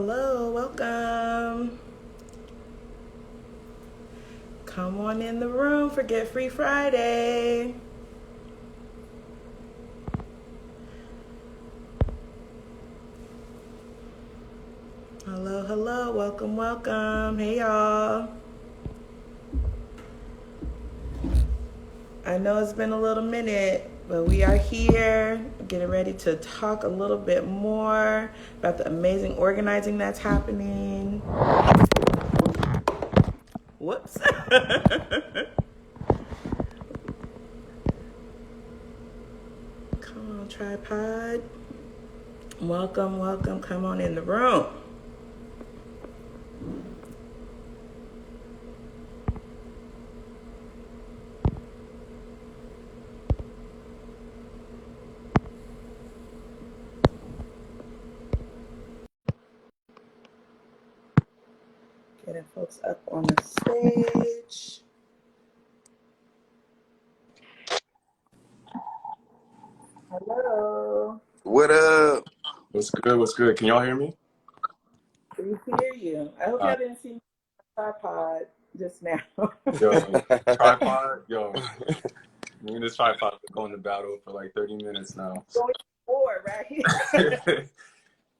hello, welcome. Come on in the room for Get Free Friday. Hello, hello, welcome, welcome. Hey, y'all. I know it's been a little minute, but we are here getting ready to talk a little bit more about the amazing organizing that's happening. Whoops. Come on, tripod. Welcome, welcome. Come on in the room. Getting folks up on the stage. Hello. What up? What's good? What's good? Can y'all hear me? We hear you. I hope y'all didn't see my tripod just now. Yo, tripod. Yo, me and this tripod been going to battle for like 30 minutes now. Going forward, right?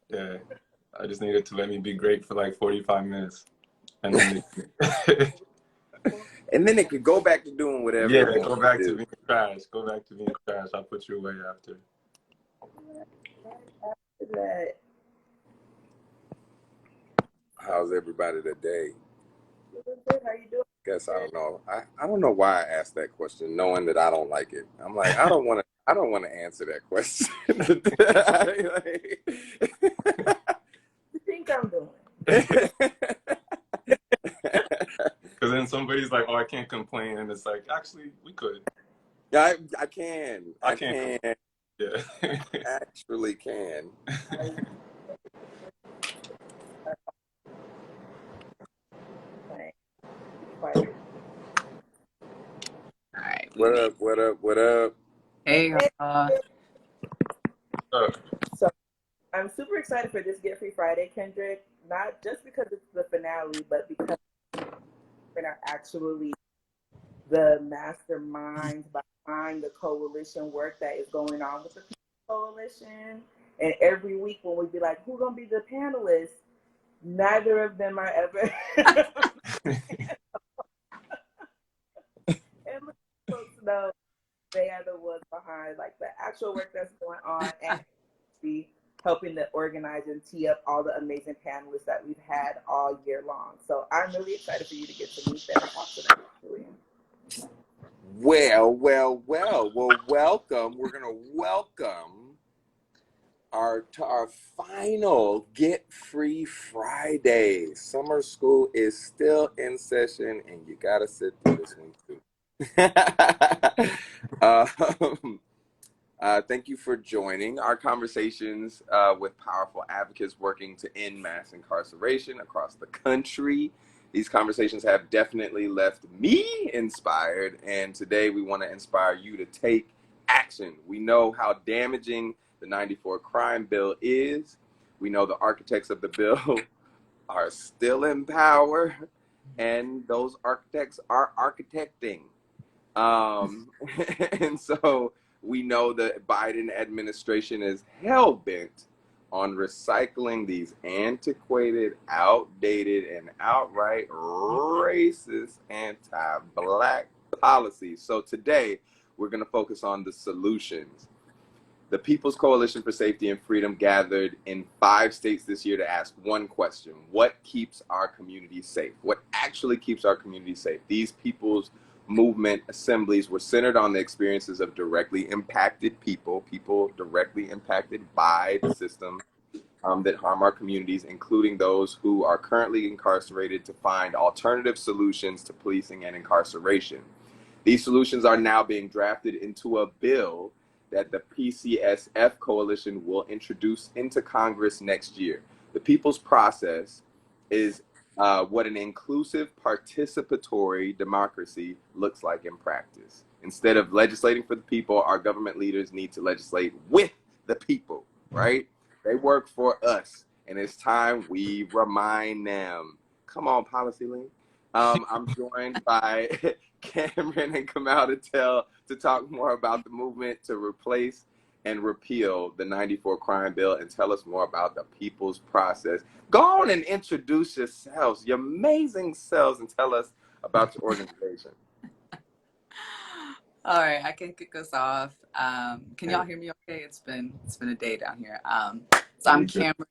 Yeah, I just needed to let me be great for like 45 minutes. And then and then it could go back to doing whatever. Yeah, go back to being trash. Go back to being trash. I'll put you away after. That. How's everybody today? Good. How you doing? Guess I don't know. I don't know why I asked that question, knowing that I don't like it. I'm like, I don't want to answer that question. You think I'm doing? Because then somebody's like, "Oh, I can't complain," and it's like, actually, we could. Yeah, I can. I can. Yeah. Actually can. Alright. What up? What up? What up? Hey, So I'm super excited for this Get Free Friday, Kendrick. Not just because it's the finale, but because we're actually the masterminds behind the coalition work that is going on with the coalition. And every week when we be like, who's gonna be the panelists? Neither of them are ever. And folks know they are the ones behind like the actual work that's going on and be helping to organize and tee up all the amazing panelists that we've had all year long. So I'm really excited for you to get to meet them and talk to them. Well, welcome. We're going to welcome our final Get Free Friday. Summer school is still in session, and you got to sit through this one too. Thank you for joining our conversations with powerful advocates working to end mass incarceration across the country. These conversations have definitely left me inspired, and today we want to inspire you to take action. We know how damaging the 94 crime bill is. We know the architects of the bill are still in power, and those architects are architecting. And so we know the Biden administration is hell-bent on recycling these antiquated, outdated, and outright racist anti-Black policies. So today, we're going to focus on the solutions. The People's Coalition for Safety and Freedom gathered in 5 states this year to ask one question: what keeps our community safe? What actually keeps our community safe? These people's movement assemblies were centered on the experiences of directly impacted people directly impacted by the system that harm our communities, including those who are currently incarcerated, to find alternative solutions to policing and incarceration. These solutions are now being drafted into a bill that the PCSF Coalition will introduce into Congress next year. The People's Process is what an inclusive, participatory democracy looks like in practice. Instead of legislating for the people, our government leaders need to legislate with the people, right? They work for us. and it's time we remind them. Come on, Policy Link. I'm joined by Cameron and Kamal to talk more about the movement to replace and repeal the 94 crime bill and tell us more about the people's process. Go on and introduce yourselves, your amazing selves, and tell us about your organization. All right, I can kick us off. Can y'all hear me okay? It's been a day down here. So I'm Cameron.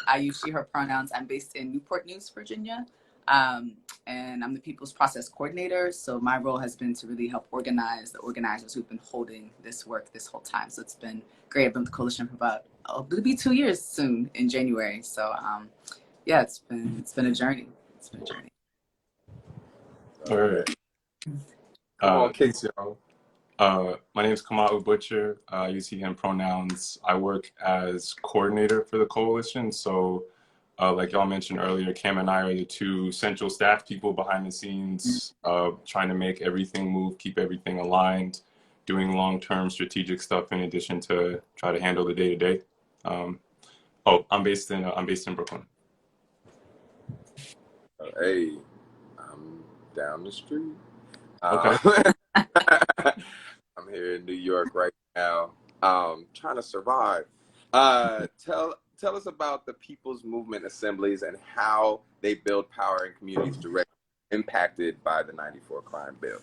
I use she, her pronouns. I'm based in Newport News, Virginia. And I'm the People's Process Coordinator. So my role has been to really help organize the organizers who've been holding this work this whole time. So it's been great. I've been with the coalition for about, it'll be 2 years soon in January. So yeah, it's been a journey. It's been a journey. All right. Thanks, y'all. My name is Kamal Butcher. I use he, him pronouns. I work as coordinator for the coalition. So like y'all mentioned earlier, Cam and I are the two central staff people behind the scenes, trying to make everything move, keep everything aligned, doing long-term strategic stuff in addition to try to handle the day-to-day. I'm based in Brooklyn. Hey, I'm down the street. Okay. I'm here in New York right now, trying to survive. Tell us about the People's Movement Assemblies and how they build power in communities directly impacted by the 94 crime bill.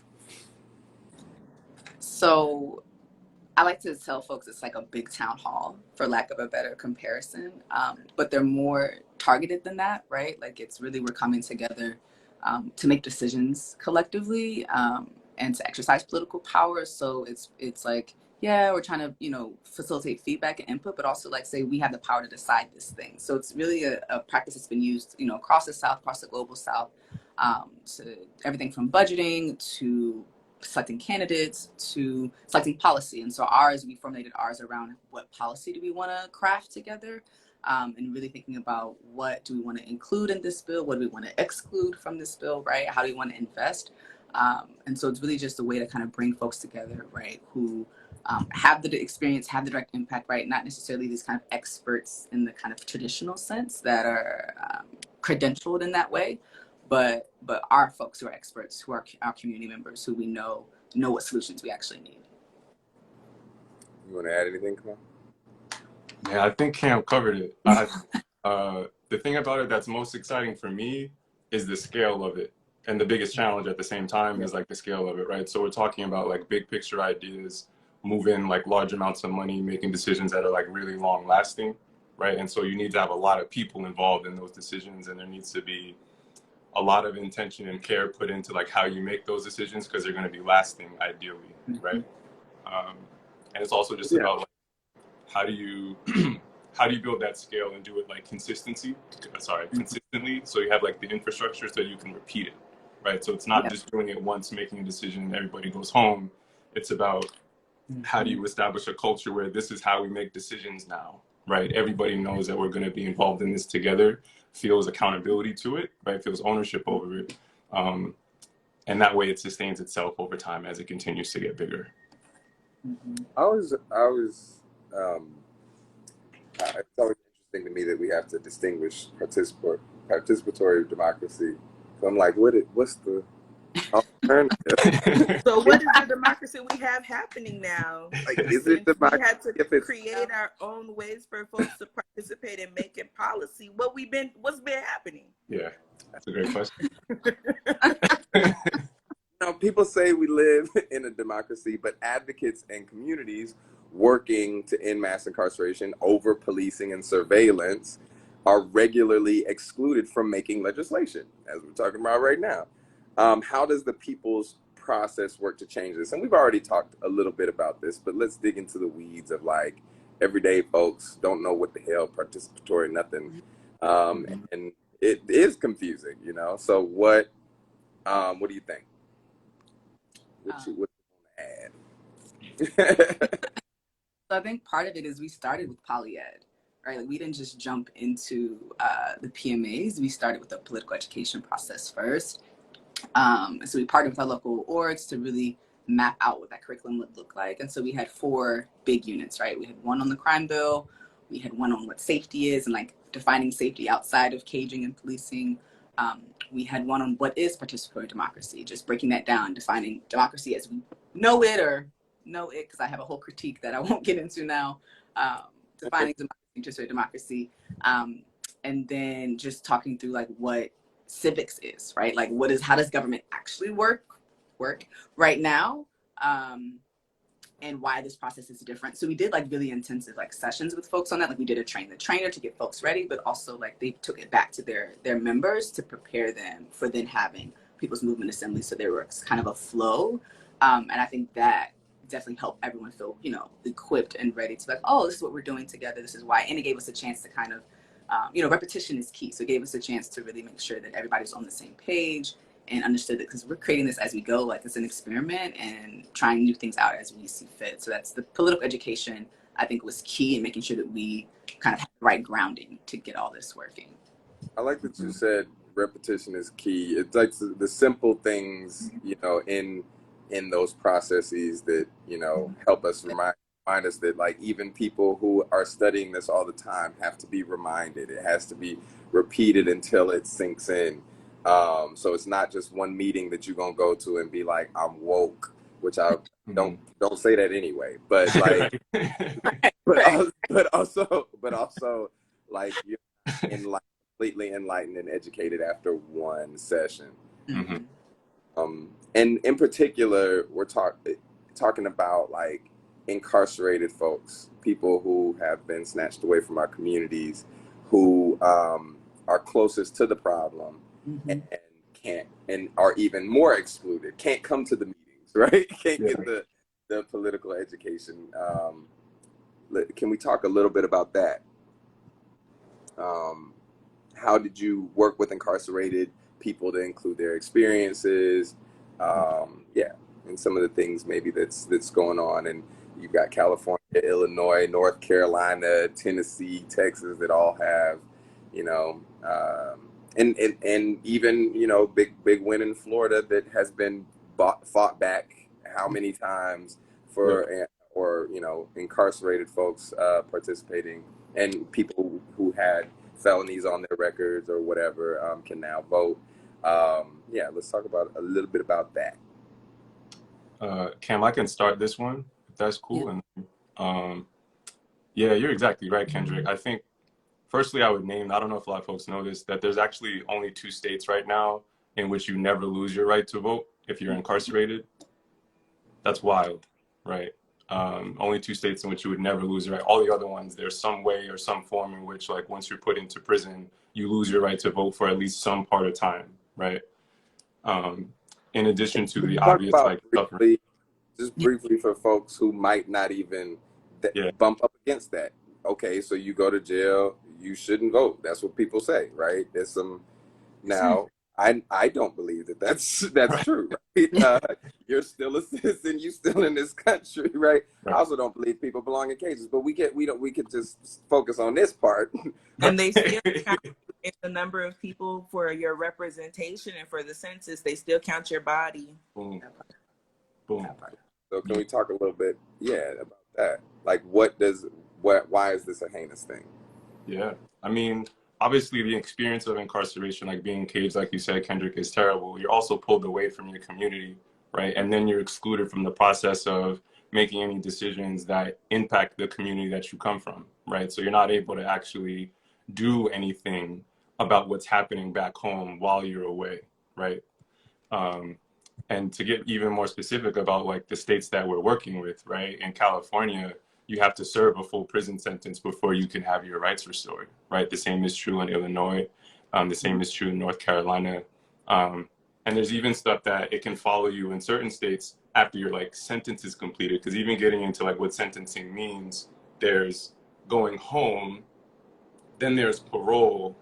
So I like to tell folks it's like a big town hall, for lack of a better comparison, but they're more targeted than that, right? Like it's really, we're coming together to make decisions collectively and to exercise political power. So it's like, yeah, we're trying to, facilitate feedback and input, but also like say we have the power to decide this thing. So it's really a practice that's been used, across the South, across the global South, to everything from budgeting to selecting candidates to selecting policy. And so we formulated ours around what policy do we want to craft together, and really thinking about what do we want to include in this bill, what do we want to exclude from this bill, right? How do we want to invest? And so it's really just a way to kind of bring folks together, right, who have the experience, have the direct impact, right? Not necessarily these kind of experts in the kind of traditional sense that are credentialed in that way, but our folks who are experts, who are our community members, who we know what solutions we actually need. You want to add anything, Kamal? Yeah, I think Cam covered it. The thing about it that's most exciting for me is the scale of it. And the biggest challenge at the same time is like the scale of it, right? So we're talking about like big picture ideas, moving like large amounts of money, making decisions that are like really long lasting, right? And so you need to have a lot of people involved in those decisions, and there needs to be a lot of intention and care put into like how you make those decisions, because they're going to be lasting ideally, right? And it's also just about like, how do you build that scale and do it like consistently, so you have like the infrastructure so you can repeat it, right? So it's not just doing it once, making a decision and everybody goes home. It's about how do you establish a culture where this is how we make decisions now, right? Everybody knows that we're going to be involved in this together, feels accountability to it, right? Feels ownership over it. And that way it sustains itself over time as it continues to get bigger. It's always interesting to me that we have to distinguish participatory democracy. So I'm like, what's the alternative? So what is the democracy we have happening now? Like, is it democracy? We had to create our own ways for folks to participate in making policy. What's been happening? Yeah, that's a great question. People say we live in a democracy, but advocates and communities working to end mass incarceration, over policing and surveillance are regularly excluded from making legislation, as we're talking about right now. How does the people's process work to change this? And we've already talked a little bit about this, but let's dig into the weeds of like everyday folks don't know what the hell participatory nothing. And it is confusing, So what do you think? What you want to add? So I think part of it is we started with poly-ed, right? Like we didn't just jump into the PMAs. We started with the political education process first. So we partnered with our local orgs to really map out what that curriculum would look like. And so we had 4 big units, right? We had one on the crime bill, we had one on what safety is and like defining safety outside of caging and policing. We had one on what is participatory democracy, just breaking that down, defining democracy as we know it or know it, because I have a whole critique that I won't get into now, defining participatory democracy, and then just talking through like what civics is, right? Like how does government actually work right now? And why this process is different. So we did like really intensive like sessions with folks on that. Like we did a train the trainer to get folks ready, but also like they took it back to their members to prepare them for then having people's movement assemblies. So there was kind of a flow. And I think that definitely helped everyone feel, you know, equipped and ready to like, oh, this is what we're doing together. This is why. And it gave us a chance to kind of, you know, repetition is key. So it gave us a chance to really make sure that everybody's on the same page and understood it, because we're creating this as we go, like it's an experiment and trying new things out as we see fit. So that's the political education, I think, was key in making sure that we kind of have the right grounding to get all this working. I like that you said repetition is key. It's like the simple things, you know, in those processes that, you know, help us remind us that like even people who are studying this all the time have to be reminded. It has to be repeated until it sinks in. So it's not just one meeting that you're gonna go to and be like, I'm woke, which I don't say that anyway. But like, but also like you're completely enlightened and educated after one session. Mm-hmm. And in particular, we're talking about like incarcerated folks, people who have been snatched away from our communities, who are closest to the problem. Mm-hmm. And can't, and are even more excluded, can't come to the meetings, right? Can't get the political education. Can we talk a little bit about that? How did you work with incarcerated people to include their experiences? And some of the things maybe that's going on. And you've got California, Illinois, North Carolina, Tennessee, Texas that all have, you know, and even, you know, big win in Florida that has been fought back how many times for or, you know, incarcerated folks participating, and people who had felonies on their records or whatever can now vote. Let's talk about a little bit about that. Cam, I can start this one if that's cool. And you're exactly right, Kendrick. I think firstly, I would name, I don't know if a lot of folks know this, that there's actually only 2 states right now in which you never lose your right to vote if you're incarcerated. That's wild, right? Only 2 states in which you would never lose your right. All the other ones, there's some way or some form in which, like, once you're put into prison, you lose your right to vote for at least some part of time, right? In addition to the obvious, like, briefly for folks who might not even bump up against that. Okay, so you go to jail, you shouldn't vote. That's what people say, right? There's some now. I don't believe that's right. True. Right? You're still a citizen. You're still in this country, right? I also don't believe people belong in cages. But we could just focus on this part. And they still count the number of people for your representation and for the census. They still count your body. Boom. So can we talk a little bit, about that? Like, why is this a heinous thing? Yeah, I mean, obviously the experience of incarceration, like being caged, like you said, Kendrick, is terrible. You're also pulled away from your community, right? And then you're excluded from the process of making any decisions that impact the community that you come from, right? So you're not able to actually do anything about what's happening back home while you're away, right? And to get even more specific about like the states that we're working with, right? In California, you have to serve a full prison sentence before you can have your rights restored, right? The same is true in Illinois. The same is true in North Carolina. And there's even stuff that it can follow you in certain states after your like sentence is completed. Because even getting into like what sentencing means, there's going home, then there's parole,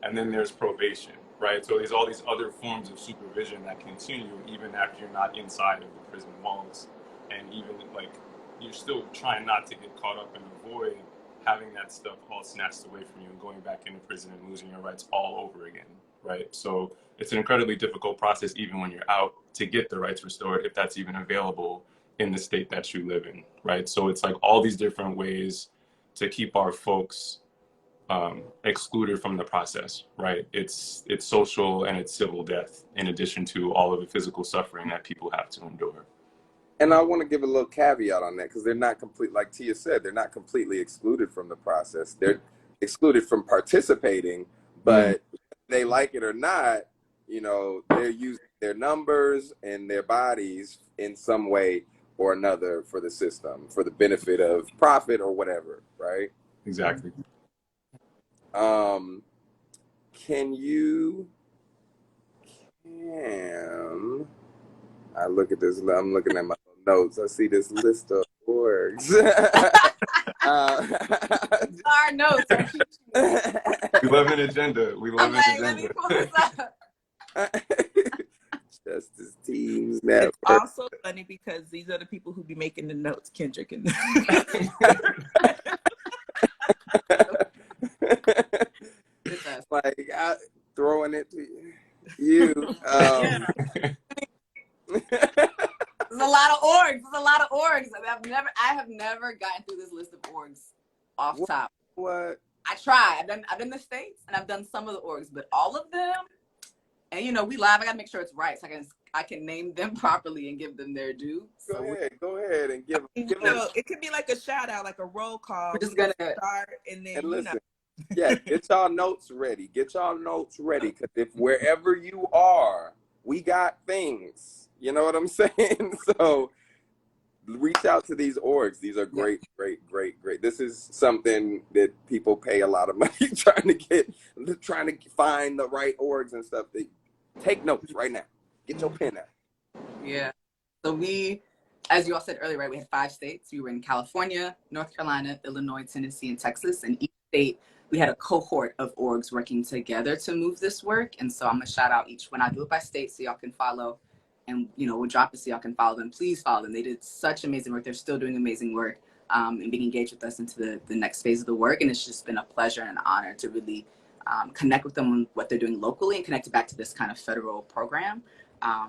and then there's probation, right? So there's all these other forms of supervision that continue even after you're not inside of the prison walls. And even like, you're still trying not to get caught up and avoid having that stuff all snatched away from you and going back into prison and losing your rights all over again, right? So it's an incredibly difficult process even when you're out to get the rights restored, if that's even available in the state that you live in, right? So it's like all these different ways to keep our folks excluded from the process, right? It's social and it's civil death, in addition to all of the physical suffering that people have to endure. And I want to give a little caveat on that, because they're not complete, like Tia said, they're not completely excluded from the process. They're excluded from participating, but they like it or not, you know, they're using their numbers and their bodies in some way or another for the system, for the benefit of profit or whatever, right? Exactly. I look at this, I'm looking at my notes. I see this list of orgs. Our notes are We love an agenda. We love an agenda. Let me pull this up. Justice Teams It's Network. also funny because these are the people who be making the notes, Kendrick. And like throwing it to you. There's a lot of orgs. There's a lot of orgs. I have never gotten through this list of orgs off top. What? I try. I've done the states and I've done some of the orgs, but all of them. And you know, we live. I gotta make sure it's right, so I can name them properly and give them their due. Go ahead and give them. It could be like a shout out, like a roll call. We're just gonna start and then listen. Yeah, get y'all notes ready. Get y'all notes ready, because if wherever you are, we got things. You know what I'm saying? So reach out to these orgs. These are great. This is something that people pay a lot of money trying to find the right orgs and stuff. Take notes right now. Get your pen out. Yeah. So we, as you all said earlier, right, we had 5 states. We were in California, North Carolina, Illinois, Tennessee, and Texas. And each state, we had a cohort of orgs working together to move this work. And so I'm going to shout out each one. I'll do it by state so y'all can follow. And, you know, we'll drop it so y'all can follow them. Please follow them. They did such amazing work. They're still doing amazing work and being engaged with us into the next phase of the work. And it's just been a pleasure and an honor to really connect with them on what they're doing locally and connect it back to this kind of federal program.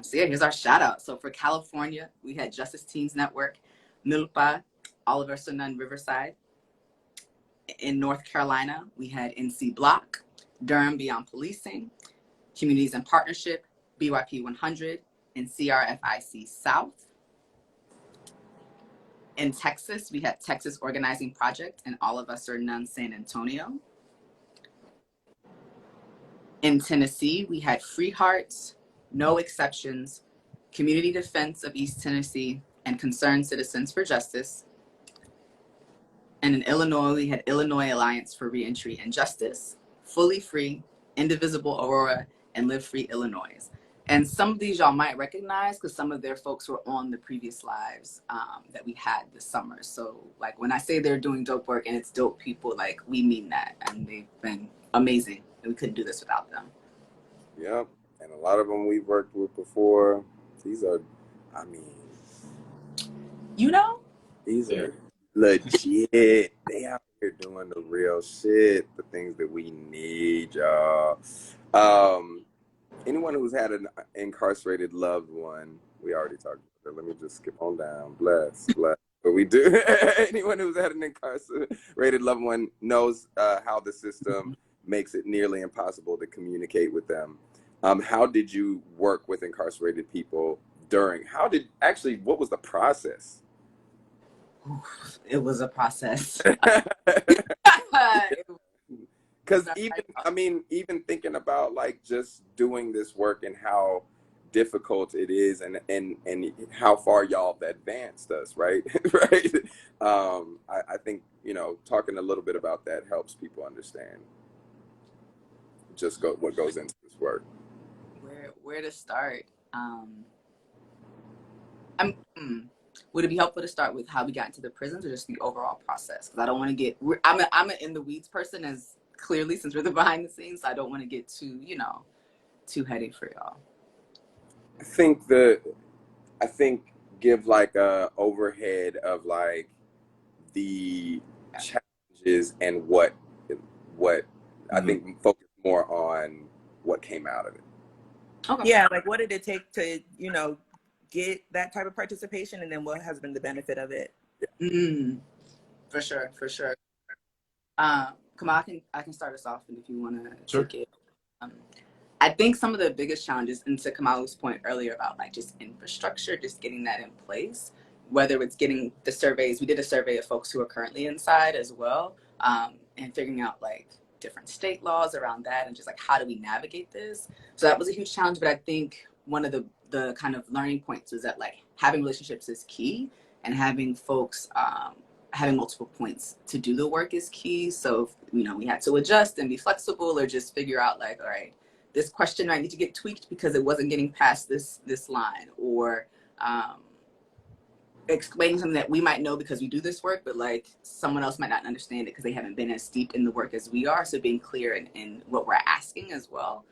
So yeah, here's our shout out. So for California, we had Justice Teams Network, Milpa, Oliver Sonnen Riverside. In North Carolina, we had NC Block, Durham Beyond Policing, Communities in Partnership, BYP 100, and CRFIC South. In Texas, we had Texas Organizing Project and All of Us or None San Antonio. In Tennessee, we had Free Hearts, No Exceptions, Community Defense of East Tennessee, and Concerned Citizens for Justice. And in Illinois, we had Illinois Alliance for Reentry and Justice, Fully Free, Indivisible Aurora, and Live Free Illinois. And some of these y'all might recognize because some of their folks were on the previous lives that we had this summer. So like when I say they're doing dope work and it's dope people, like we mean that. And they've been amazing. And we couldn't do this without them. Yep. And a lot of them we've worked with before. These are, I mean. You know? These are legit. They out here doing the real shit. The things that we need, y'all. Anyone who's had an incarcerated loved one, we already talked about that. Let me just skip on down. Bless. But we do. Anyone who's had an incarcerated loved one knows how the system makes it nearly impossible to communicate with them. How did you work with incarcerated people what was the process? It was a process. Because even thinking about like just doing this work and how difficult it is and how far y'all have advanced us, right? Right. I think, you know, talking a little bit about that helps people understand just what goes into this work. Where to start? Would it be helpful to start with how we got into the prisons or just the overall process? Because I don't want to get, I'm an in the weeds person, as clearly since we're the behind the scenes. So I don't want to get too heady for y'all. I think give like a overhead of like the challenges and what I think focus more on what came out of it. Okay. Yeah, like what did it take to, you know, get that type of participation, and then what has been the benefit of it? For sure. Kamal, I can start us off, and if you want to Sure. take it. I think some of the biggest challenges, and to Kamal's point earlier about like just infrastructure, just getting that in place, whether it's getting the surveys. We did a survey of folks who are currently inside as well, and figuring out like different state laws around that, and just like how do we navigate this. So that was a huge challenge. But I think one of the kind of learning points was that like having relationships is key, and having folks having multiple points to do the work is key. So you know, we had to adjust and be flexible, or just figure out like, all right, this question might need to get tweaked because it wasn't getting past this line, or explaining something that we might know because we do this work, but like someone else might not understand it because they haven't been as steeped in the work as we are. So being clear in what we're asking as well.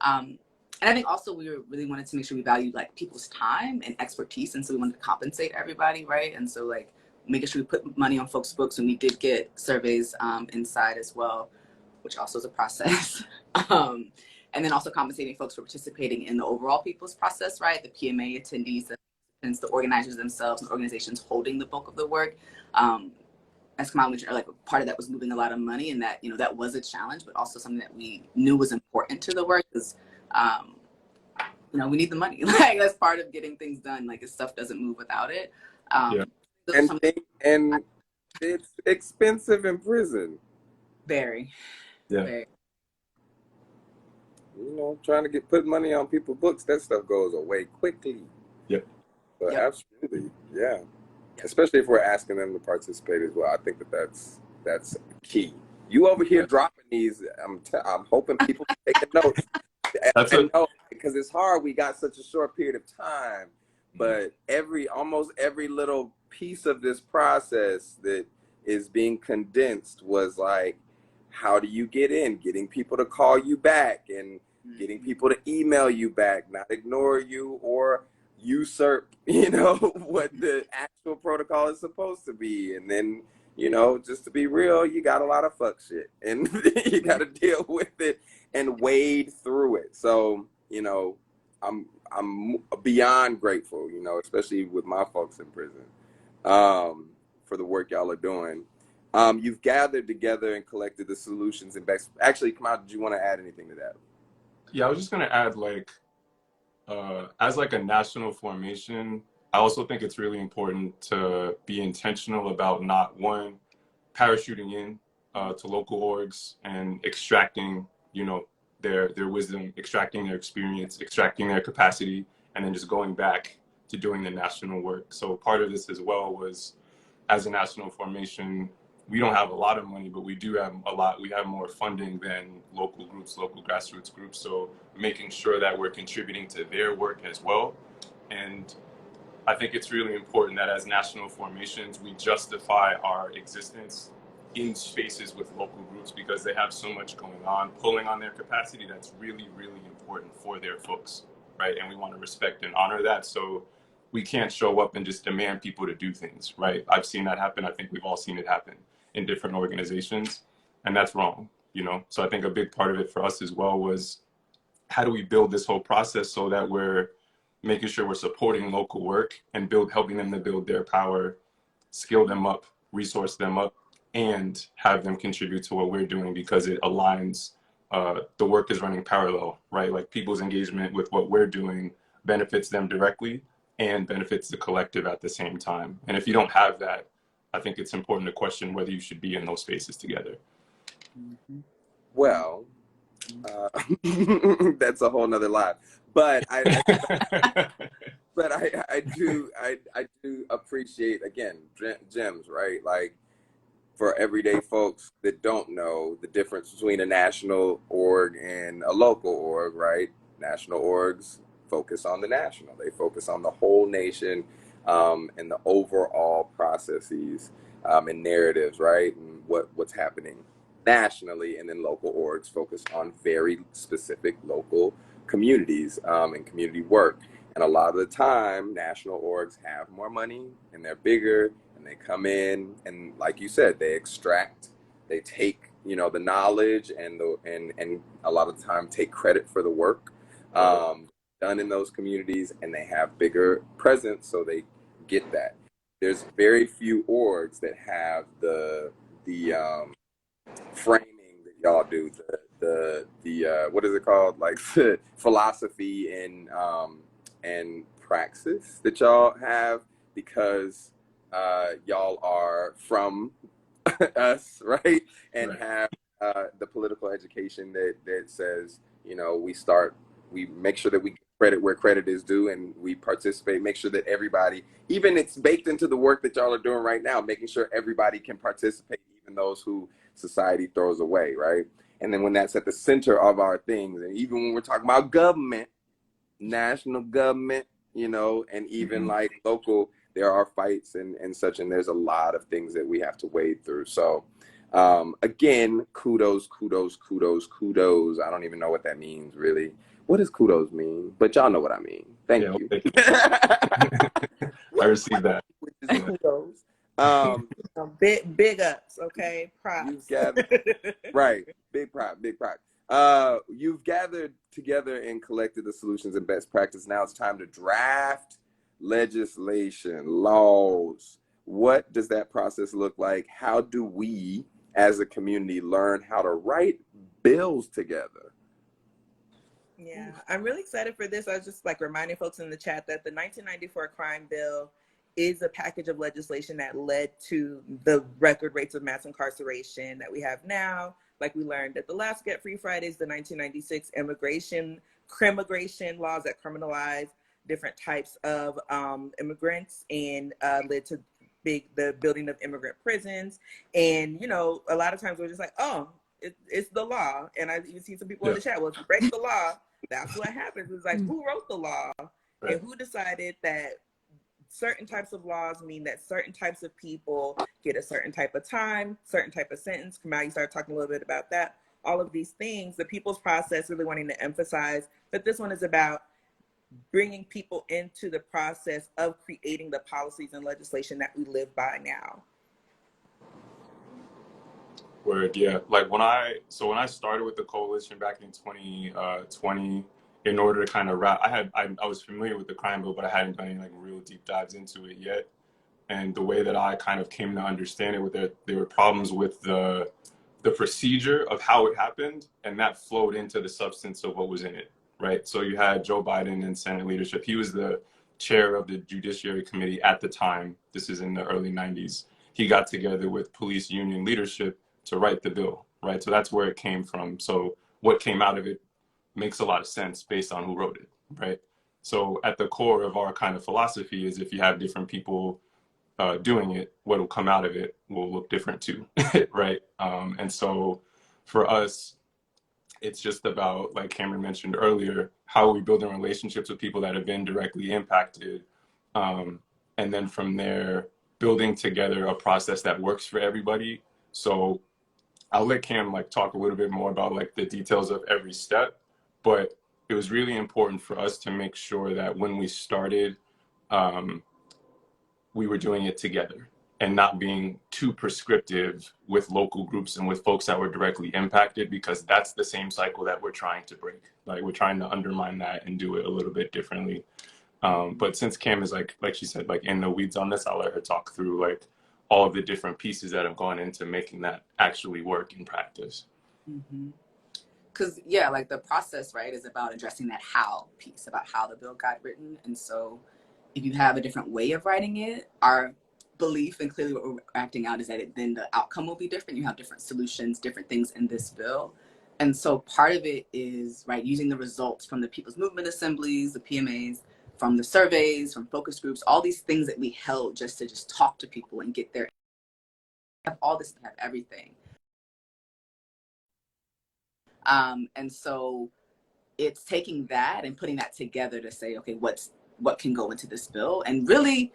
And I think also we really wanted to make sure we valued like people's time and expertise, and so we wanted to compensate everybody, right? And so like making sure we put money on folks' books, and we did get surveys inside as well, which also is a process. And then also compensating folks for participating in the overall people's process, right? The PMA attendees, the organizers themselves, and organizations holding the bulk of the work. As Kamal mentioned, like part of that was moving a lot of money, and that, you know, that was a challenge, but also something that we knew was important to the work, because you know, we need the money. Like that's part of getting things done. Like, this stuff doesn't move without it. Yeah. And it's expensive in prison. Very. Yeah. Very. You know, trying to put money on people's books, that stuff goes away quickly. Yep. But Yep. absolutely, yeah. Especially if we're asking them to participate as well. I think that's key. You over here dropping these, I'm hoping people take notes. Because it's hard. We got such a short period of time, but almost every little piece of this process that is being condensed was like, how do you get in? Getting people to call you back, and getting people to email you back, not ignore you or usurp, you know, what the actual protocol is supposed to be. And then, you know, just to be real, you got a lot of fuck shit, and you got to deal with it and wade through it. So, you know, I'm beyond grateful, you know, especially with my folks in prison, for the work y'all are doing. You've gathered together and collected the solutions and best. Actually, Kamal, did you want to add anything to that? Yeah, I was just gonna add, like, as like a national formation, I also think it's really important to be intentional about not parachuting in to local orgs and extracting, you know, their wisdom, extracting their experience, extracting their capacity, and then just going back to doing the national work. So part of this as well was, as a national formation, we don't have a lot of money, but we do have a lot. We have more funding than local groups, local grassroots groups. So making sure that we're contributing to their work as well. And I think it's really important that as national formations, we justify our existence in spaces with local groups, because they have so much going on, pulling on their capacity that's really, really important for their folks, right? And we want to respect and honor that. So we can't show up and just demand people to do things, right? I've seen that happen. I think we've all seen it happen in different organizations, and that's wrong, you know? So I think a big part of it for us as well was, how do we build this whole process so that we're making sure we're supporting local work and helping them to build their power, skill them up, resource them up, and have them contribute to what we're doing, because it aligns, the work is running parallel, right? Like, people's engagement with what we're doing benefits them directly and benefits the collective at the same time. And if you don't have that, I think it's important to question whether you should be in those spaces together. Well, that's a whole nother live. But I do appreciate, again, gems, right? Like, for everyday folks that don't know the difference between a national org and a local org, right? National orgs focus on the national. They focus on the whole nation, and the overall processes and narratives, right? And what's happening nationally. And then local orgs focus on very specific local communities and community work. And a lot of the time, national orgs have more money and they're bigger, and they come in and, like you said, they extract, they take, you know, the knowledge and a lot of the time take credit for the work done in those communities, and they have bigger presence, so they get that. There's very few orgs that have the framing y'all do, the what is it called, like the philosophy and praxis that y'all have, because y'all are from us, right? And Right. have the political education that says, you know, we make sure that we credit where credit is due, and we participate, make sure that everybody, even it's baked into the work that y'all are doing right now, making sure everybody can participate, even those who society throws away, right? And then when that's at the center of our things, and even when we're talking about government, national government, you know, and even like local, there are fights and such, and there's a lot of things that we have to wade through. So again, kudos. I don't even know what that means, really. What does kudos mean? But y'all know what I mean. Thank Yeah, you. thank you. I received that. Which is Yeah. kudos. um, Big ups, okay? you've Props. gathered, right, big prop. You've gathered together and collected the solutions and best practice. Now it's time to draft legislation, laws. What does that process look like? How do we as a community learn how to write bills together? Yeah, I'm really excited for this. I was just like reminding folks in the chat that the 1994 crime bill is a package of legislation that led to the record rates of mass incarceration that we have now. Like we learned at the last Get Free Fridays, the 1996 crimmigration laws that criminalize different types of immigrants and led to the building of immigrant prisons. And, you know, a lot of times we're just like, oh, it's the law. And I even see some people in the chat, well, if you break the law, that's what happens. It's like, who wrote the law? Right. And who decided that certain types of laws mean that certain types of people get a certain type of time, certain type of sentence? Kamau, you started talking a little bit about that. All of these things, the people's process, really wanting to emphasize that this one is about bringing people into the process of creating the policies and legislation that we live by now. Word, yeah. Like when I started with the coalition back in 2020, in order to kind of wrap, I was familiar with the crime bill, but I hadn't done any like real deep dives into it yet. And the way that I kind of came to understand it, with there were problems with the procedure of how it happened, and that flowed into the substance of what was in it, right? So you had Joe Biden in Senate leadership. He was the chair of the Judiciary Committee at the time. This is in the early 90s. He got together with police union leadership to write the bill, right? So that's where it came from. So what came out of it makes a lot of sense based on who wrote it, right? So at the core of our kind of philosophy is, if you have different people doing it, what will come out of it will look different too, right? And so for us, it's just about, like Cameron mentioned earlier, how are we building relationships with people that have been directly impacted, and then from there building together a process that works for everybody. So I'll let Cam like talk a little bit more about like the details of every step, but it was really important for us to make sure that when we started, we were doing it together and not being too prescriptive with local groups and with folks that were directly impacted, because that's the same cycle that we're trying to break. Like we're trying to undermine that and do it a little bit differently. But since Cam is like she said, like in the weeds on this, I'll let her talk through like all of the different pieces that have gone into making that actually work in practice. Because yeah, like the process, right, is about addressing that how piece, about how the bill got written. And so if you have a different way of writing it, our belief and clearly what we're acting out is that then the outcome will be different. You have different solutions, different things in this bill. And so part of it is, right, using the results from the People's Movement Assemblies, the PMAs, from the surveys, from focus groups, all these things that we held just to just talk to people and get their, have all this, have everything. And so it's taking that and putting that together to say, okay, what can go into this bill, and really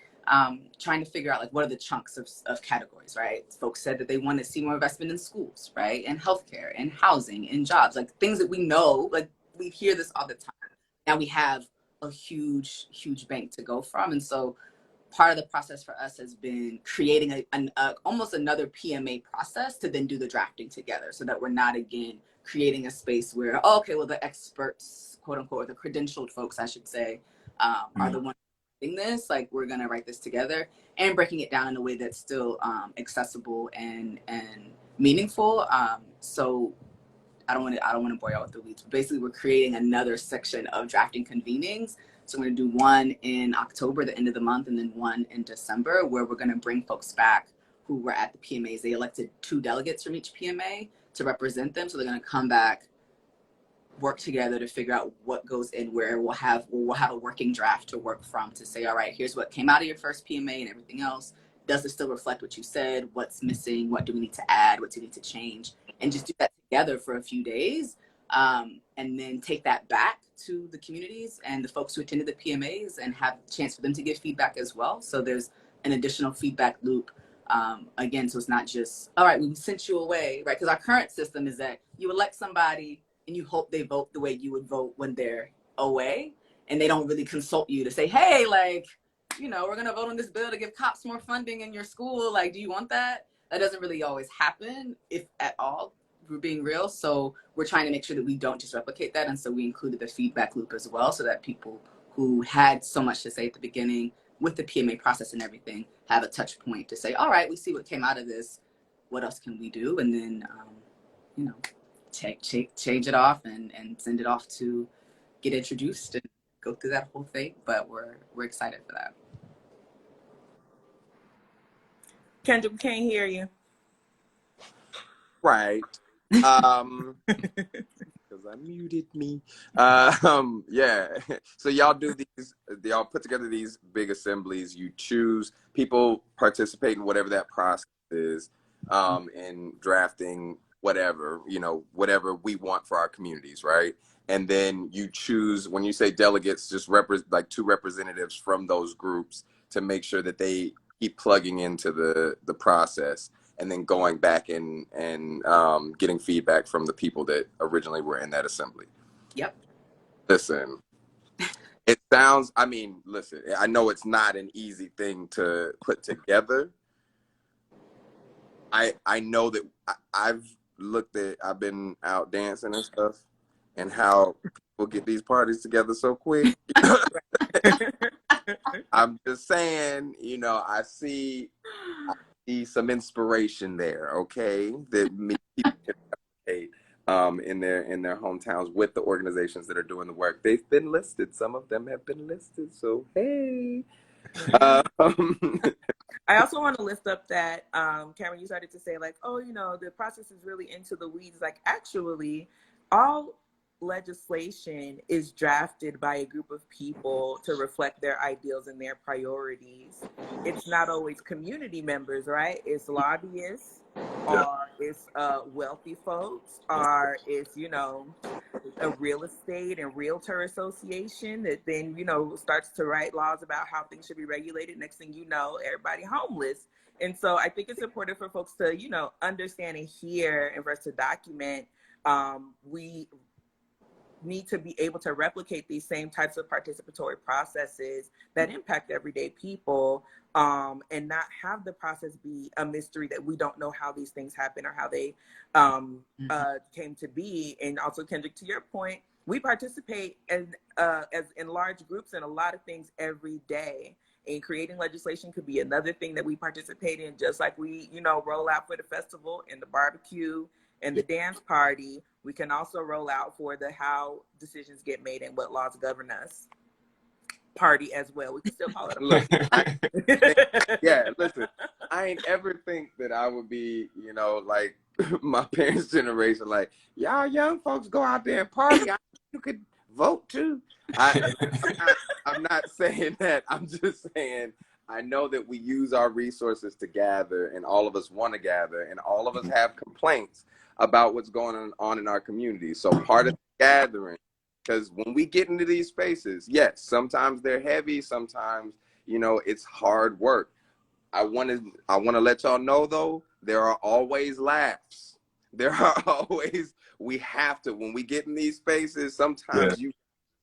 trying to figure out like what are the chunks of categories, right? Folks said that they want to see more investment in schools, right? And healthcare and housing and jobs, like things that we know, like we hear this all the time. Now we have a huge bank to go from. And so part of the process for us has been creating almost another PMA process to then do the drafting together, so that we're not, again, creating a space where, oh, okay, well, the experts, quote unquote, the credentialed folks, I should say, are the ones doing this. Like, we're going to write this together and breaking it down in a way that's still accessible and meaningful. So I don't want to bore y'all with the weeds. Basically, we're creating another section of drafting convenings. So we're going to do one in October, the end of the month, and then one in December, where we're going to bring folks back who were at the PMAs. They elected 2 delegates from each PMA to represent them. So they're going to come back, work together to figure out what goes in where. We'll have a working draft to work from to say, all right, here's what came out of your first PMA and everything else. Does it still reflect what you said? What's missing? What do we need to add? What do we need to change? And just do that together for a few days. And then take that back to the communities and the folks who attended the PMAs and have a chance for them to give feedback as well. So there's an additional feedback loop. Again, so it's not just, all right, we sent you away, right? Because our current system is that you elect somebody and you hope they vote the way you would vote when they're away. And they don't really consult you to say, hey, like, you know, we're going to vote on this bill to give cops more funding in your school. Like, do you want that? That doesn't really always happen, if at all, if we're being real. So we're trying to make sure that we don't just replicate that. And so we included the feedback loop as well, so that people who had so much to say at the beginning with the PMA process and everything have a touch point to say, all right, we see what came out of this. What else can we do? And then, you know, change it off and send it off to get introduced and go through that whole thing. But we're excited for that. Kendra, we can't hear you. Right. Because I muted me. Yeah. So y'all put together these big assemblies. You choose people, participate in whatever that process is, in drafting whatever, you know, whatever we want for our communities, right? And then you choose, when you say delegates, just like 2 representatives from those groups to make sure that they keep plugging into the process, and then going back and getting feedback from the people that originally were in that assembly. Yep. Listen, it sounds, I mean, listen, I know it's not an easy thing to put together. I know that I've been out dancing and stuff, and how people get these parties together so quick. I'm just saying, you know, I see some inspiration there, okay, that people can replicate in their hometowns with the organizations that are doing the work. They've been listed. Some of them have been listed. So hey. I also want to lift up that, Cameron, you started to say like, oh, you know, the process is really into the weeds. Like, actually, all legislation is drafted by a group of people to reflect their ideals and their priorities. It's not always community members, right? It's lobbyists, or it's wealthy folks, or it's, you know, a real estate and realtor association that then, you know, starts to write laws about how things should be regulated. Next thing you know, everybody homeless. And so I think it's important for folks to, you know, understand and hear, and for us to document. We need to be able to replicate these same types of participatory processes that impact everyday people, and not have the process be a mystery that we don't know how these things happen or how they came to be. And also, Kendrick, to your point, we participate as in large groups in a lot of things every day. And creating legislation could be another thing that we participate in, just like we, you know, roll out for the festival and the barbecue and the dance party. We can also roll out for the how decisions get made and what laws govern us party as well. We can still call it a yeah, listen, I ain't ever think that I would be, you know, like my parents' generation, like, y'all young folks go out there and party. You could vote too. I'm not saying that. I'm just saying I know that we use our resources to gather, and all of us want to gather, and all of us have complaints about what's going on in our communities. So part of the gathering, because when we get into these spaces, yes, sometimes they're heavy, sometimes, you know, it's hard work. I want to let y'all know, though, there are always laughs. There are always, we have to, when we get in these spaces, sometimes you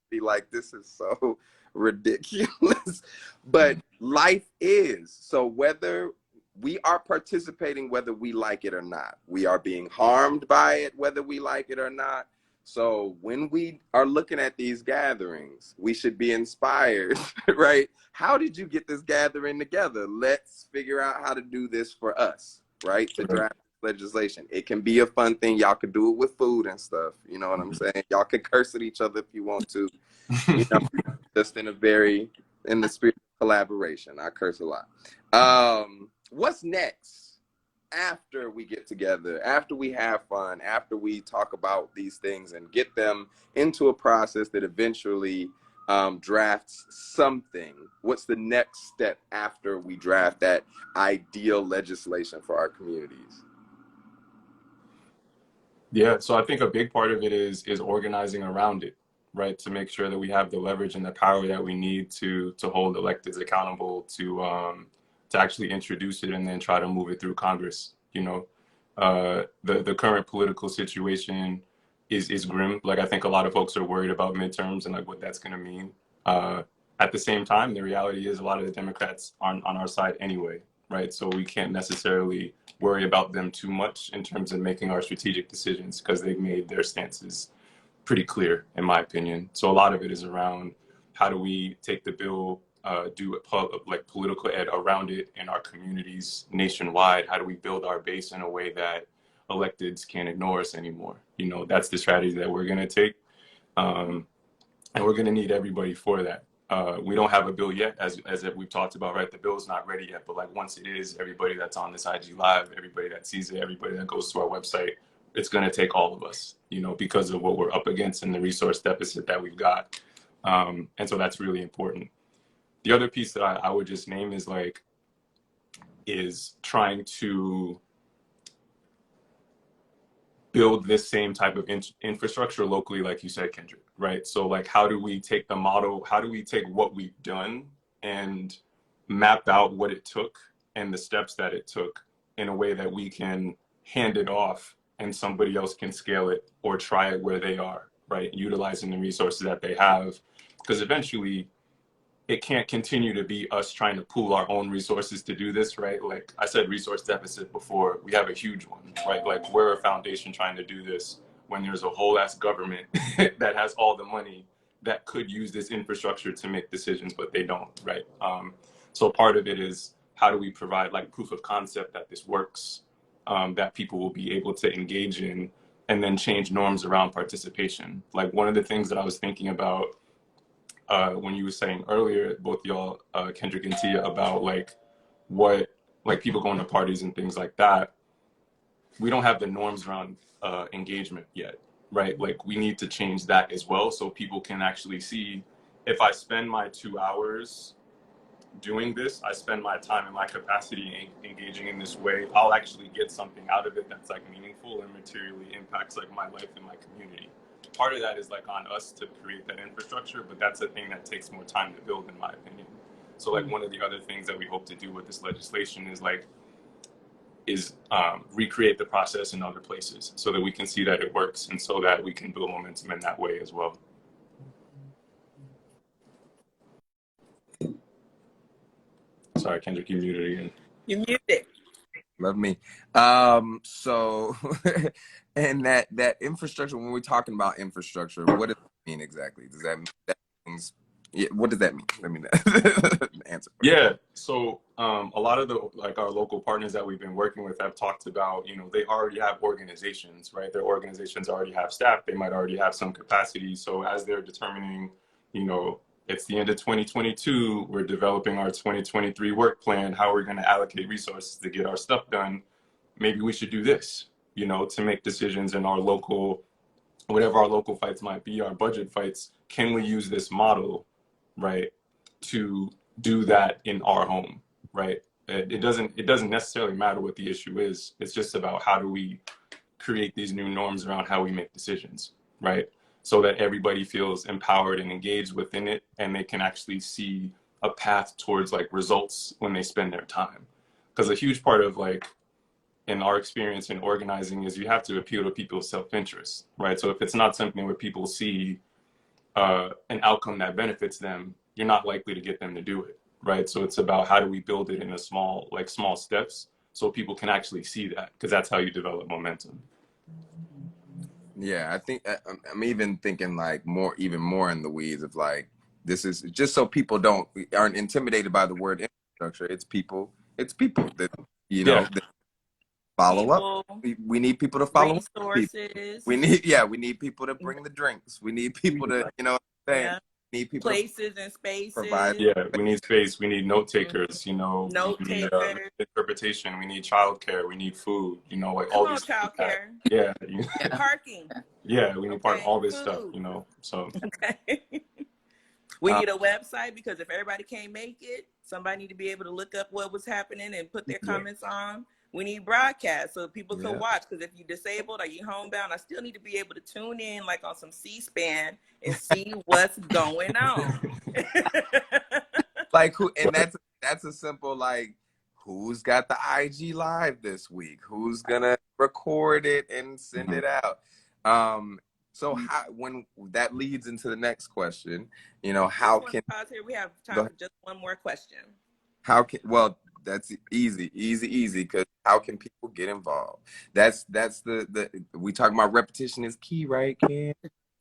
be like, this is so ridiculous. But life is. So whether we are participating, whether we like it or not, we are being harmed by it, whether we like it or not. So when we are looking at these gatherings, we should be inspired, right? How did you get this gathering together? Let's figure out how to do this for us, right? To draft legislation. It can be a fun thing. Y'all could do it with food and stuff. You know what I'm saying? Y'all could curse at each other if you want to. You know, just in the spirit of collaboration. I curse a lot. What's next? After we get together, after we have fun, after we talk about these things and get them into a process that eventually drafts something, what's the next step after we draft that ideal legislation for our communities? Yeah, so I think a big part of it is organizing around it, right? To make sure that we have the leverage and the power that we need to hold electeds accountable to actually introduce it and then try to move it through Congress. You know, the current political situation is grim. Like, I think a lot of folks are worried about midterms and like what that's going to mean. At the same time, the reality is a lot of the Democrats aren't on our side anyway, right? So we can't necessarily worry about them too much in terms of making our strategic decisions because they've made their stances pretty clear, in my opinion. So a lot of it is around how do we take the bill, do like political ed around it in our communities nationwide? How do we build our base in a way that electeds can't ignore us anymore? You know, that's the strategy that we're going to take. And we're going to need everybody for that. We don't have a bill yet, as we've talked about, right? The bill is not ready yet, but like once it is, everybody that's on this IG Live, everybody that sees it, everybody that goes to our website, it's going to take all of us, you know, because of what we're up against and the resource deficit that we've got. And so that's really important. The other piece that I would just name is trying to build this same type of infrastructure locally, like you said, Kendrick, right? So like, how do we take the model, how do we take what we've done and map out what it took and the steps that it took in a way that we can hand it off and somebody else can scale it or try it where they are, right? Utilizing the resources that they have, because eventually it can't continue to be us trying to pool our own resources to do this, right? Like I said, resource deficit before, we have a huge one, right? Like we're a foundation trying to do this when there's a whole ass government that has all the money that could use this infrastructure to make decisions, but they don't, right? So part of it is how do we provide like proof of concept that this works, that people will be able to engage in, and then change norms around participation. Like one of the things that I was thinking about when you were saying earlier, both y'all, Kendrick and Tia, about like what, like people going to parties and things like that, we don't have the norms around engagement yet, right? Like we need to change that as well so people can actually see, if I spend my 2 hours doing this, I spend my time and my capacity engaging in this way, I'll actually get something out of it that's like meaningful and materially impacts like my life and my community. Part of that is like on us to create that infrastructure, but that's a thing that takes more time to build, in my opinion. So like one of the other things that we hope to do with this legislation is recreate the process in other places so that we can see that it works and so that we can build momentum in that way as well. Sorry, Kendrick, you muted again. You muted. Love me. So, and that infrastructure, when we're talking about infrastructure, what does it mean exactly? Does that mean that means, yeah, what does that mean? Let me answer. Yeah. So a lot of the like our local partners that we've been working with have talked about, you know, they already have organizations, right? Their organizations already have staff. They might already have some capacity. So as they're determining, you know, it's the end of 2022, we're developing our 2023 work plan, how we're going to allocate resources to get our stuff done. Maybe we should do this, you know, to make decisions in our local, whatever our local fights might be, our budget fights. Can we use this model, right, to do that in our home, right? It doesn't necessarily matter what the issue is. It's just about how do we create these new norms around how we make decisions, right? So that everybody feels empowered and engaged within it, and they can actually see a path towards like results when they spend their time. Because a huge part of like, in our experience in organizing is you have to appeal to people's self-interest, right? So if it's not something where people see an outcome that benefits them, you're not likely to get them to do it, right? So it's about how do we build it in a small steps so people can actually see that, because that's how you develop momentum. Yeah, I think I'm even thinking like even more in the weeds of like, this is just so people aren't intimidated by the word infrastructure. It's people that, you know, Follow people, up. We need people to follow up. resources. We need people to bring the drinks. We need people to, you know what I'm saying? Yeah. We need people Places and spaces. provide. Yeah, we need space. We need note takers. You know, Note we need takers. interpretation. We need childcare. We need food. You know, like Come all on, these. childcare. Yeah, Parking. yeah, we need part Okay, all this food. stuff. You know, so Okay. We need a website because if everybody can't make it, somebody need to be able to look up what was happening and put their comments on. We need broadcast so people can watch, because if you're disabled or you're homebound, I still need to be able to tune in like on some C-SPAN and see what's going on. Like who? And that's a simple like, who's got the IG live this week? Who's gonna record it and send it out? So how, when that leads into the next question, you know, how can we have time for just one more question? Well, that's easy, because how can people get involved? That's the we talk about repetition is key, right, Ken?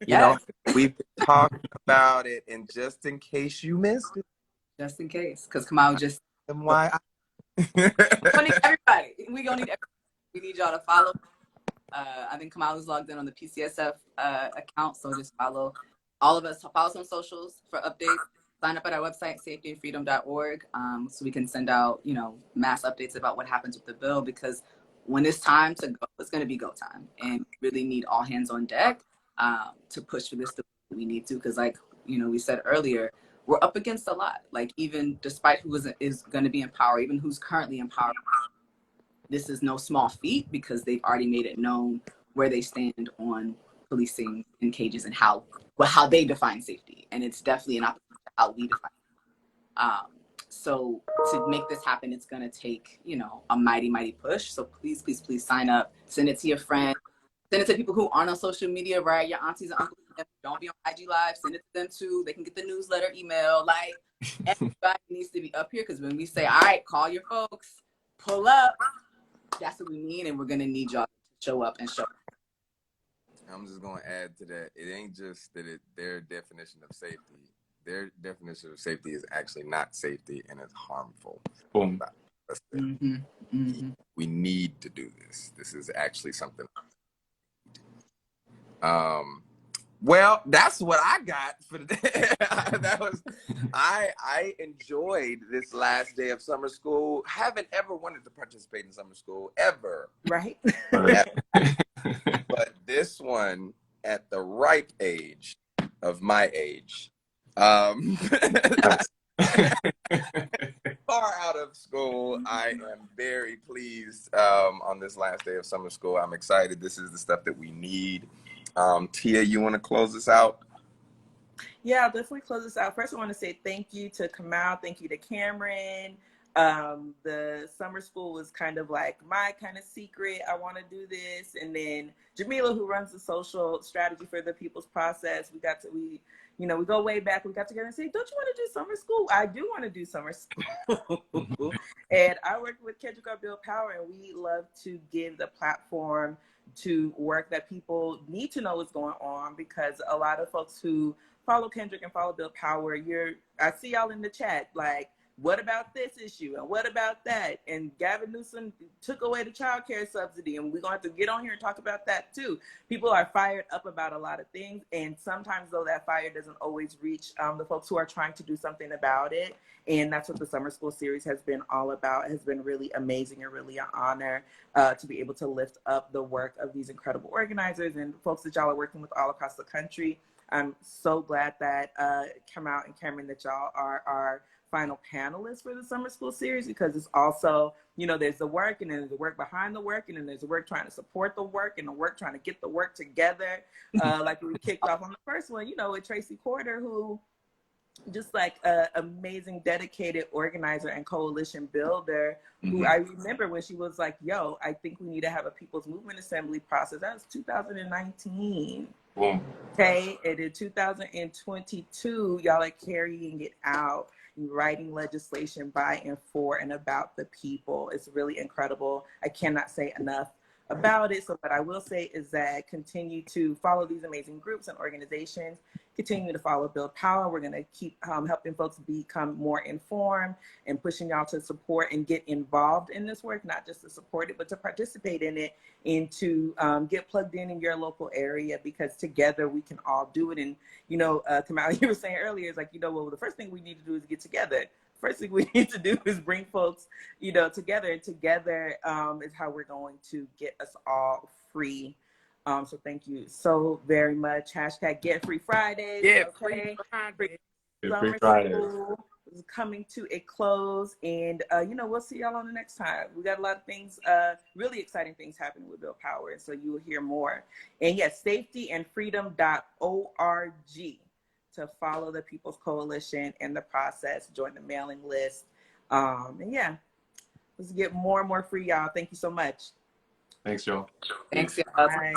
You know, we've been talking about it, and just in case you missed it, just in case, because Kamau just why we gonna need everybody. We gonna need everybody. We need y'all to follow. I think Kamau is logged in on the PCSF account, so just follow all of us. Follow us on socials for updates. Sign up at our website, safetyandfreedom.org, so we can send out, you know, mass updates about what happens with the bill, because when it's time to go, it's going to be go time, and we really need all hands on deck to push for this. We need to, because like, you know, we said earlier, we're up against a lot. Like, even despite who is going to be in power, even who's currently in power, this is no small feat, because they've already made it known where they stand on policing in cages and how they define safety. And it's definitely an opportunity to how we define it. So to make this happen, it's going to take, you know, a mighty, mighty push. So please, please, please sign up. Send it to your friends. Send it to people who aren't on social media, right? Your aunties and uncles. Don't be on IG Live. Send it to them too. They can get the newsletter, email. Like, everybody needs to be up here, because when we say, all right, call your folks, pull up, that's what we mean. And we're going to need y'all to show up and show up. I'm just going to add to that. It ain't just that their definition of safety. Their definition of safety is actually not safety, and it's harmful. Boom. We need to do this. This is actually something. Well, that's what I got for today. I enjoyed this last day of summer school. Haven't ever wanted to participate in summer school ever. Right. But this one, at the ripe age of my age, far out of school, I am very pleased on this last day of summer school. I'm excited. This is the stuff that we need. Tia, you want to close this out? Yeah, I'll definitely close this out. First, I want to say thank you to Kamau. Thank you to Cameron. The summer school was kind of like my kind of secret. I want to do this. And then Jamila, who runs the social strategy for the People's Process, we go way back. We got together and said, don't you want to do summer school? I do want to do summer school. And I work with Kendrick Bill Power, and we love to give the platform to work that people need to know what's going on, because a lot of folks who follow Kendrick and follow Bill Power, I see y'all in the chat, like, what about this issue? And what about that? And Gavin Newsom took away the child care subsidy, and we're going to have to get on here and talk about that too. People are fired up about a lot of things, and sometimes, though, that fire doesn't always reach the folks who are trying to do something about it. And that's what the summer school series has been all about. It has been really amazing and really an honor to be able to lift up the work of these incredible organizers and folks that y'all are working with all across the country. I'm so glad that Kamau and Cameron, that y'all are our final panelists for the summer school series, because it's also, you know, there's the work, and then there's the work behind the work, and then there's the work trying to support the work, and the work trying to get the work together. Like we kicked off on the first one, you know, with Tracy Porter, who just like an amazing, dedicated organizer and coalition builder, who I remember when she was like, yo, I think we need to have a People's Movement Assembly process. That was 2019. Boom. Okay, and in 2022, y'all are carrying it out, writing legislation by and for and about the people. It's really incredible. I cannot say enough about it. So what I will say is that continue to follow these amazing groups and organizations. Continue to follow Build Power. We're going to keep helping folks become more informed and pushing y'all to support and get involved in this work, not just to support it, but to participate in it and to get plugged in your local area, because together we can all do it. And, you know, Kamala, you were saying earlier, is like, you know, well, the first thing we need to do is get together. First thing we need to do is bring folks, you know, together. And together is how we're going to get us all free. So thank you so very much. Hashtag Get Free Fridays. Get Okay. Free Friday. Get Free Summer Friday. school is coming to a close, and you know, we'll see y'all on the next time. We got a lot of things, really exciting things happening with Build Power, and so you will hear more. And yes, safetyandfreedom.org to follow the People's Coalition and the process, join the mailing list, and yeah, let's get more and more free, y'all. Thank you so much. Thanks, y'all. Thanks, y'all. Bye.